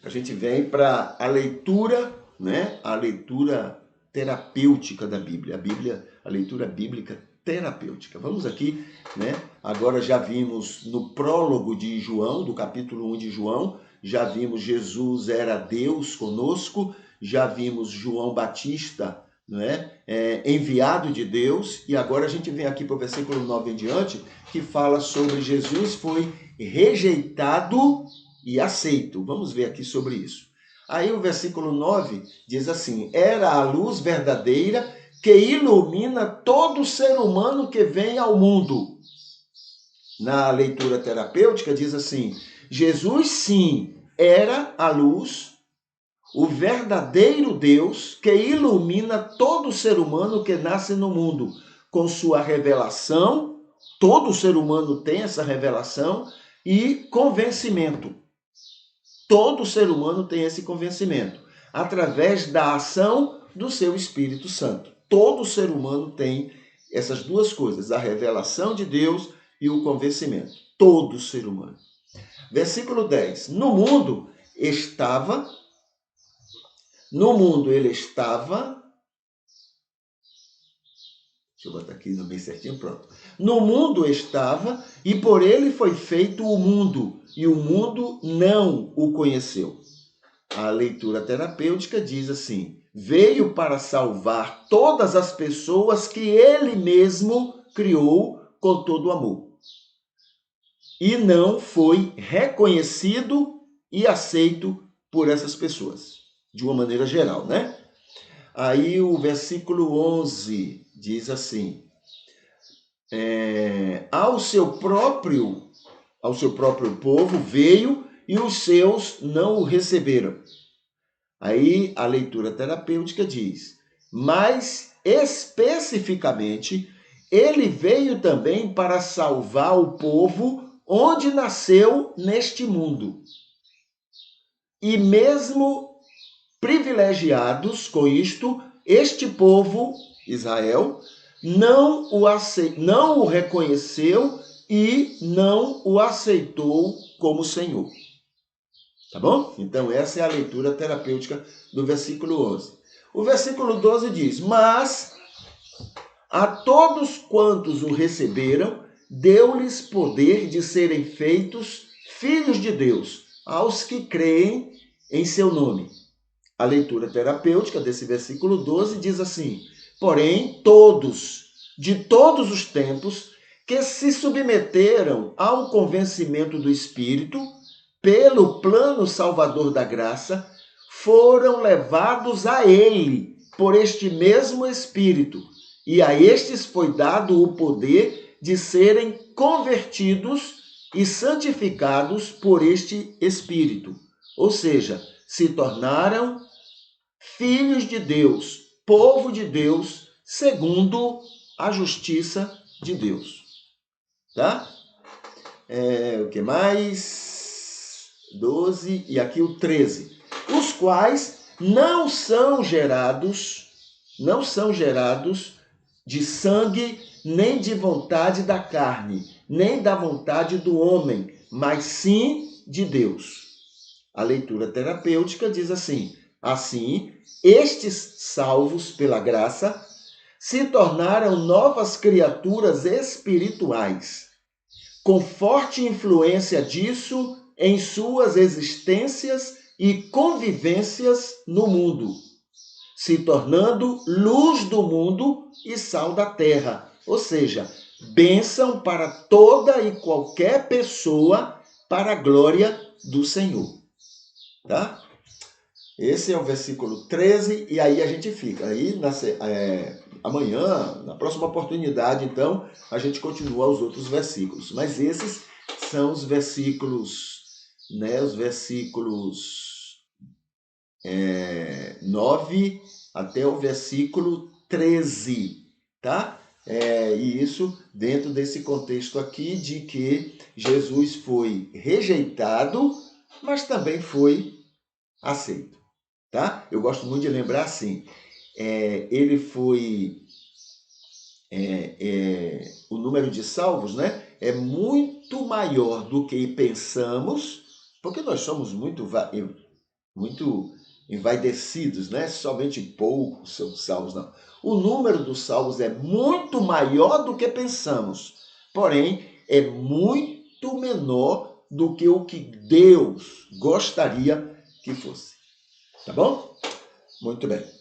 a gente vem para a leitura, né? A leitura terapêutica da Bíblia. A Bíblia, a leitura bíblica terapêutica. Vamos aqui, né? Agora já vimos no prólogo de João, do capítulo 1 de João, já vimos Jesus era Deus conosco, já vimos João Batista, não é? Enviado de Deus, e agora a gente vem aqui para o versículo 9 em diante, que fala sobre Jesus foi rejeitado e aceito. Vamos ver aqui sobre isso. Aí o versículo 9 diz assim: era a luz verdadeira que ilumina todo ser humano que vem ao mundo. Na leitura terapêutica diz assim: Jesus sim era a luz, o verdadeiro Deus que ilumina todo ser humano que nasce no mundo com sua revelação. Todo ser humano tem essa revelação e convencimento. Todo ser humano tem esse convencimento através da ação do seu Espírito Santo. Todo ser humano tem essas duas coisas, a revelação de Deus e o convencimento. Todo ser humano. Versículo 10. No mundo ele estava. Deixa eu botar aqui no bem certinho, pronto. No mundo estava, e por ele foi feito o mundo, e o mundo não o conheceu. A leitura terapêutica diz assim: veio para salvar todas as pessoas que ele mesmo criou com todo amor. E não foi reconhecido e aceito por essas pessoas, de uma maneira geral, né? Aí o versículo 11 diz assim: ao seu próprio povo veio e os seus não o receberam. Aí a leitura terapêutica diz: mas especificamente ele veio também para salvar o povo onde nasceu neste mundo. E mesmo privilegiados com isto, este povo, Israel, não o reconheceu e não o aceitou como Senhor. Tá bom? Então essa é a leitura terapêutica do versículo 11. O versículo 12 diz: mas a todos quantos o receberam, deu-lhes poder de serem feitos filhos de Deus, aos que creem em seu nome. A leitura terapêutica desse versículo 12 diz assim: porém, todos, de todos os tempos, que se submeteram ao convencimento do Espírito, pelo plano salvador da graça, foram levados a ele por este mesmo Espírito, e a estes foi dado o poder de serem convertidos e santificados por este Espírito. Ou seja, se tornaram filhos de Deus, povo de Deus, segundo a justiça de Deus. Tá? O que mais? 12 e aqui o 13. Os quais não são gerados de sangue, nem de vontade da carne, nem da vontade do homem, mas sim de Deus. A leitura terapêutica diz assim: assim, estes salvos pela graça se tornaram novas criaturas espirituais, com forte influência disso em suas existências e convivências no mundo, se tornando luz do mundo e sal da terra, ou seja, bênção para toda e qualquer pessoa, para a glória do Senhor. Tá? Esse é o versículo 13, e aí a gente fica. Aí amanhã, na próxima oportunidade, então, a gente continua os outros versículos. Mas esses são os versículos, né? Os versículos 9 até o versículo 13, tá? E isso dentro desse contexto aqui de que Jesus foi rejeitado, mas também foi aceito, tá? Eu gosto muito de lembrar assim, ele foi, o número de salvos, né, é muito maior do que pensamos, porque nós somos muito muito envaidecidos, né? Somente poucos são salvos, não. O número dos salvos é muito maior do que pensamos, porém é muito menor do que o que Deus gostaria que fosse. Tá bom? Muito bem.